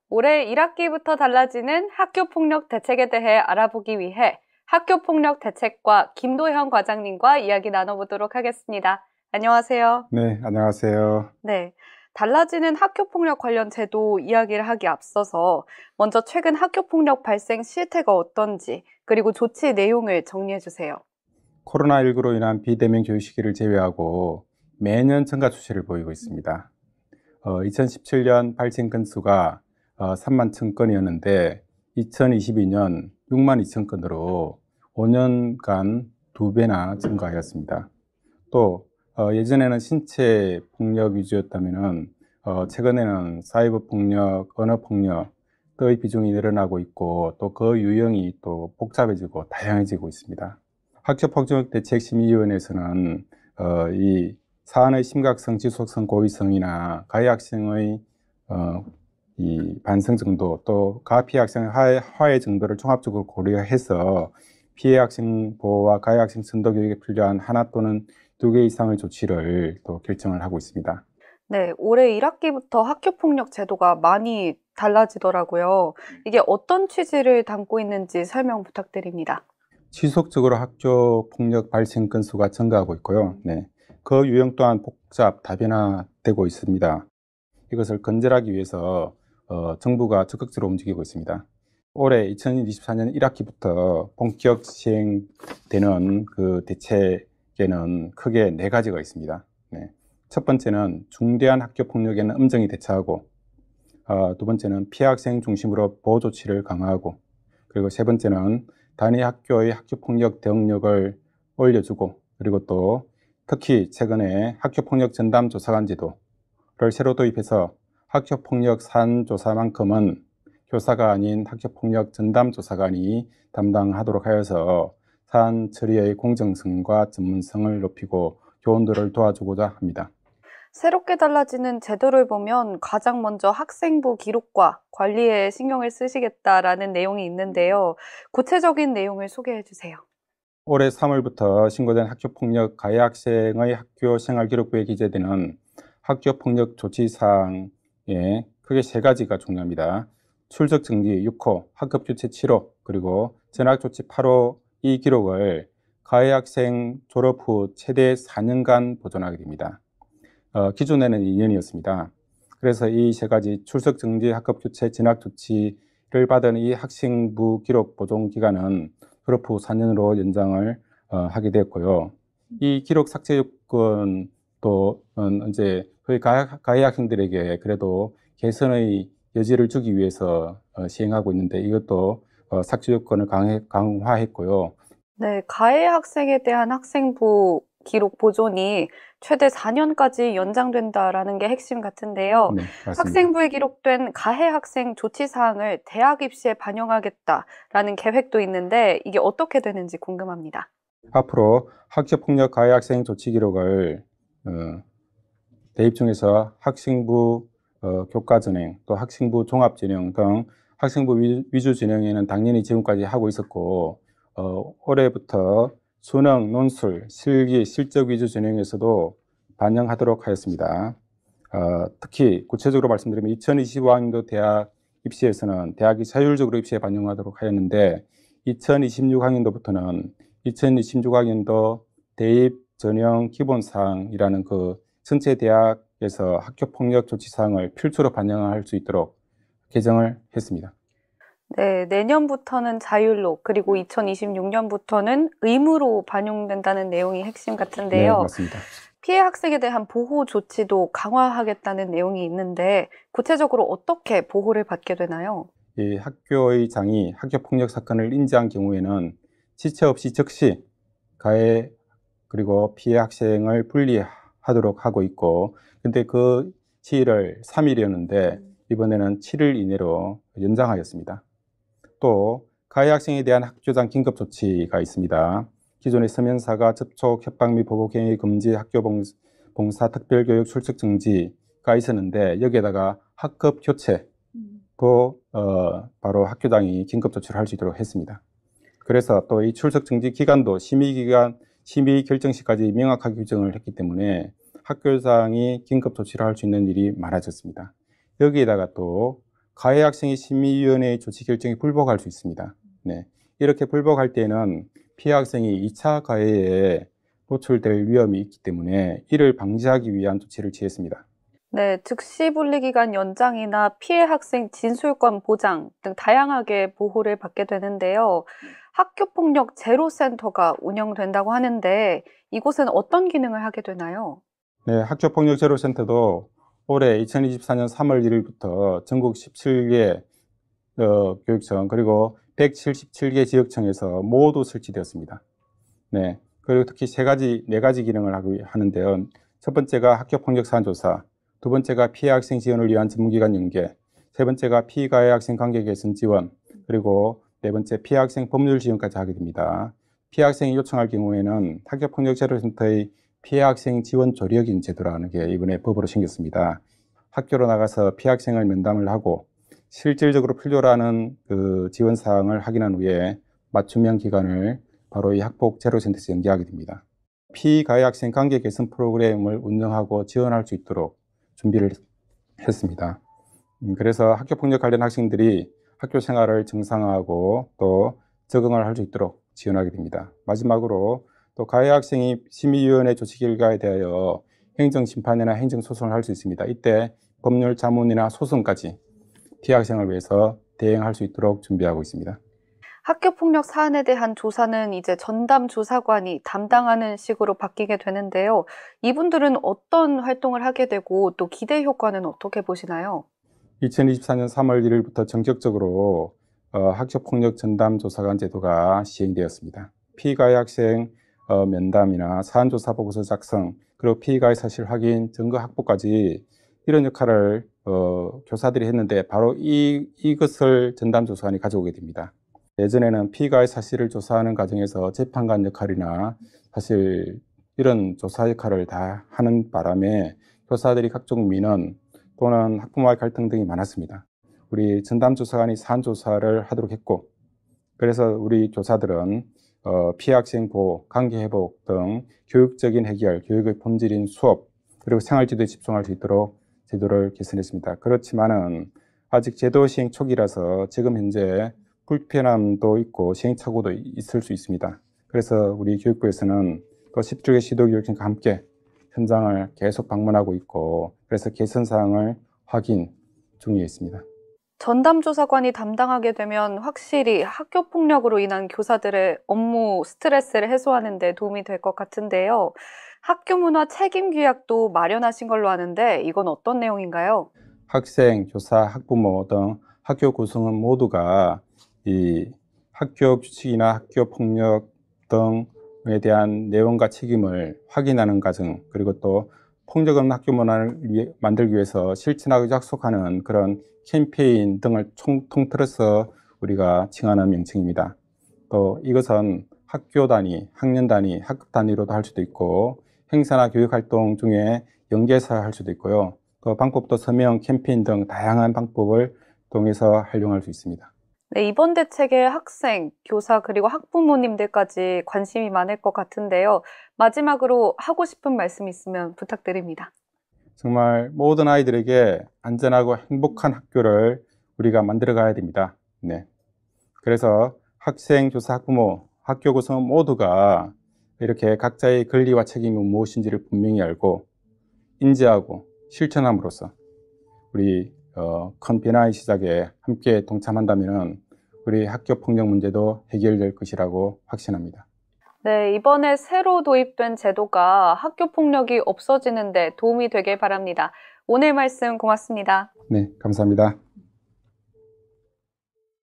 올해 1학기부터 달라지는 학교폭력 대책에 대해 알아보기 위해 학교폭력 대책과 김도현 과장님과 이야기 나눠보도록 하겠습니다. 안녕하세요. 네, 안녕하세요. 네, 달라지는 학교폭력 관련 제도 이야기를 하기 앞서서 먼저 최근 학교폭력 발생 실태가 어떤지 그리고 조치 내용을 정리해 주세요. 코로나19로 인한 비대면 교육 시기를 제외하고 매년 증가 추세를 보이고 있습니다. 2017년 발생 건수가 3만 1,000건이었는데 2022년 6만 2천 건으로 5년간 2배나 증가하였습니다. 또 예전에는 신체 폭력 위주였다면 최근에는 사이버 폭력, 언어 폭력의 비중이 늘어나고 있고 또 그 유형이 또 복잡해지고 다양해지고 있습니다. 학교폭력대책심의위원회에서는 이 사안의 심각성, 지속성, 고의성이나 가해 학생의 이 반성 정도 또 가피해 학생의 화해 정도를 종합적으로 고려해서 피해 학생 보호와 가해 학생 선도 교육에 필요한 하나 또는 2개 이상의 조치를 또 결정을 하고 있습니다. 네, 올해 1학기부터 학교폭력 제도가 많이 달라지더라고요. 이게 어떤 취지를 담고 있는지 설명 부탁드립니다. 지속적으로 학교 폭력 발생 건수가 증가하고 있고요. 네. 그 유형 또한 복잡, 다변화되고 있습니다. 이것을 건절하기 위해서 정부가 적극적으로 움직이고 있습니다. 올해 2024년 1학기부터 본격 시행되는 그 대책에는 크게 4가지가 있습니다. 네. 첫 번째는 중대한 학교 폭력에는 엄정히 대처하고, 두 번째는 피해 학생 중심으로 보호 조치를 강화하고, 그리고 세 번째는 단위 학교의 학교폭력 대응력을 올려주고, 그리고 또 특히 최근에 학교폭력 전담 조사관 제도를 새로 도입해서 학교폭력 사안 조사만큼은 교사가 아닌 학교폭력 전담 조사관이 담당하도록 하여서 사안 처리의 공정성과 전문성을 높이고 교원들을 도와주고자 합니다. 새롭게 달라지는 제도를 보면 가장 먼저 학생부 기록과 관리에 신경을 쓰시겠다라는 내용이 있는데요. 구체적인 내용을 소개해 주세요. 올해 3월부터 신고된 학교폭력 가해 학생의 학교 생활기록부에 기재되는 학교폭력 조치사항에 크게 3가지가 중요합니다. 출석 정지 6호, 학급 교체 7호, 그리고 전학 조치 8호 이 기록을 가해 학생 졸업 후 최대 4년간 보존하게 됩니다. 기존에는 2년이었습니다. 그래서 이 3가지 출석 정지, 학급 교체, 전학 조치를 받은 이 학생부 기록 보존 기간은 졸업 후 4년으로 연장을 하게 되었고요. 이 기록 삭제 요건도 이제 거의 가해 학생들에게 그래도 개선의 여지를 주기 위해서 시행하고 있는데 이것도 삭제 요건을 강화했고요. 네, 가해 학생에 대한 학생부 기록 보존이 최대 4년까지 연장된다라는 게 핵심 같은데요. 네, 맞습니다. 학생부에 기록된 가해 학생 조치 사항을 대학 입시에 반영하겠다라는 계획도 있는데 이게 어떻게 되는지 궁금합니다. 앞으로 학교폭력 가해 학생 조치 기록을 대입 중에서 학생부 교과 전형, 또 학생부 종합 전형 등 학생부 위주 전형에는 당연히 지금까지 하고 있었고 올해부터 수능, 논술, 실기, 실적 위주 전형에서도 반영하도록 하였습니다. 특히 구체적으로 말씀드리면 2025학년도 대학 입시에서는 대학이 자율적으로 입시에 반영하도록 하였는데 2026학년도부터는 2026학년도 대입 전형 기본사항이라는 그 전체 대학에서 학교폭력 조치사항을 필수로 반영할 수 있도록 개정을 했습니다. 네, 내년부터는 자율로 그리고 2026년부터는 의무로 반영된다는 내용이 핵심 네, 같은데요. 맞습니다. 피해 학생에 대한 보호 조치도 강화하겠다는 내용이 있는데 구체적으로 어떻게 보호를 받게 되나요? 이 학교의 장이 학교폭력 사건을 인지한 경우에는 지체 없이 즉시 가해 그리고 피해 학생을 분리하도록 하고 있고 근데 그 시일을 3일이었는데 이번에는 7일 이내로 연장하였습니다. 또 가해 학생에 대한 학교장 긴급 조치가 있습니다. 기존의 서면사가 접촉, 협박 및 보복행위 금지, 학교 봉사, 특별교육 출석 정지가 있었는데 여기에다가 학급 교체도 바로 학교장이 긴급 조치를 할 수 있도록 했습니다. 그래서 또 이 출석 정지 기간도 심의 결정 시까지 명확하게 규정을 했기 때문에 학교장이 긴급 조치를 할 수 있는 일이 많아졌습니다. 여기에다가 또 가해 학생이 심의위원회의 조치 결정에 불복할 수 있습니다. 네. 이렇게 불복할 때는 피해 학생이 2차 가해에 노출될 위험이 있기 때문에 이를 방지하기 위한 조치를 취했습니다. 네, 즉시 분리 기간 연장이나 피해 학생 진술권 보장 등 다양하게 보호를 받게 되는데요. 학교폭력 제로센터가 운영된다고 하는데 이곳은 어떤 기능을 하게 되나요? 네, 학교폭력 제로센터도 올해 2024년 3월 1일부터 전국 17개 교육청 그리고 177개 지역청에서 모두 설치되었습니다. 네, 그리고 특히 네 가지 기능을 하는데요. 첫 번째가 학교폭력 사안 조사, 두 번째가 피해 학생 지원을 위한 전문기관 연계, 세 번째가 피가해 학생 관계 개선 지원, 그리고 네 번째 피해 학생 법률 지원까지 하게 됩니다. 피해 학생이 요청할 경우에는 학교폭력 제로센터의 피해 학생 지원 조력인 제도라는 게 이번에 법으로 생겼습니다. 학교로 나가서 피해 학생을 면담을 하고 실질적으로 필요로 하는 그 지원 사항을 확인한 후에 맞춤형 기관을 바로 이 학폭 제로센터에서 연계하게 됩니다. 피가해 학생 관계 개선 프로그램을 운영하고 지원할 수 있도록 준비를 했습니다. 그래서 학교폭력 관련 학생들이 학교 생활을 정상화하고 또 적응을 할 수 있도록 지원하게 됩니다. 마지막으로 또 가해 학생이 심의위원회 조치 결과에 대하여 행정심판이나 행정소송을 할 수 있습니다. 이때 법률 자문이나 소송까지 피해 학생을 위해서 대행할 수 있도록 준비하고 있습니다. 학교폭력 사안에 대한 조사는 이제 전담 조사관이 담당하는 식으로 바뀌게 되는데요. 이분들은 어떤 활동을 하게 되고 또 기대 효과는 어떻게 보시나요? 2024년 3월 1일부터 전격적으로 학교폭력 전담 조사관 제도가 시행되었습니다. 피가해 학생 면담이나 사안조사 보고서 작성, 그리고 피가해 사실 확인, 증거 확보까지 이런 역할을 교사들이 했는데 바로 이것을 전담조사관이 가져오게 됩니다. 예전에는 피가해 사실을 조사하는 과정에서 재판관 역할이나 사실 이런 조사 역할을 다 하는 바람에 교사들이 각종 민원 또는 학부모와의 갈등 등이 많았습니다. 우리 전담조사관이 사안조사를 하도록 했고, 그래서 우리 교사들은 피해 학생 보호, 관계 회복 등 교육적인 해결, 교육의 본질인 수업, 그리고 생활지도에 집중할 수 있도록 제도를 개선했습니다. 그렇지만은 아직 제도 시행 초기라서 지금 현재 불편함도 있고 시행착오도 있을 수 있습니다. 그래서 우리 교육부에서는 또 17개 시도교육청과 함께 현장을 계속 방문하고 있고, 그래서 개선 사항을 확인 중에 있습니다. 전담조사관이 담당하게 되면 확실히 학교폭력으로 인한 교사들의 업무 스트레스를 해소하는 데 도움이 될 것 같은데요. 학교 문화 책임 규약도 마련하신 걸로 아는데 이건 어떤 내용인가요? 학생, 교사, 학부모 등 학교 구성원 모두가 이 학교 규칙이나 학교 폭력 등에 대한 내용과 책임을 확인하는 과정, 그리고 또 폭력 없는 학교 문화를 만들기 위해서 실천하고 약속하는 그런 캠페인 등을 통틀어서 우리가 칭하는 명칭입니다. 또 이것은 학교 단위, 학년 단위, 학급 단위로도 할 수도 있고 행사나 교육 활동 중에 연계해서 할 수도 있고요. 또 방법도 서명, 캠페인 등 다양한 방법을 통해서 활용할 수 있습니다. 네, 이번 대책에 학생, 교사, 그리고 학부모님들까지 관심이 많을 것 같은데요. 마지막으로 하고 싶은 말씀 있으면 부탁드립니다. 정말 모든 아이들에게 안전하고 행복한 학교를 우리가 만들어 가야 됩니다. 네. 그래서 학생, 교사, 학부모, 학교 구성원 모두가 이렇게 각자의 권리와 책임이 무엇인지를 분명히 알고 인지하고 실천함으로써 우리 큰 변화의 시작에 함께 동참한다면 우리 학교 폭력 문제도 해결될 것이라고 확신합니다. 네, 이번에 새로 도입된 제도가 학교 폭력이 없어지는 데 도움이 되길 바랍니다. 오늘 말씀 고맙습니다. 네, 감사합니다.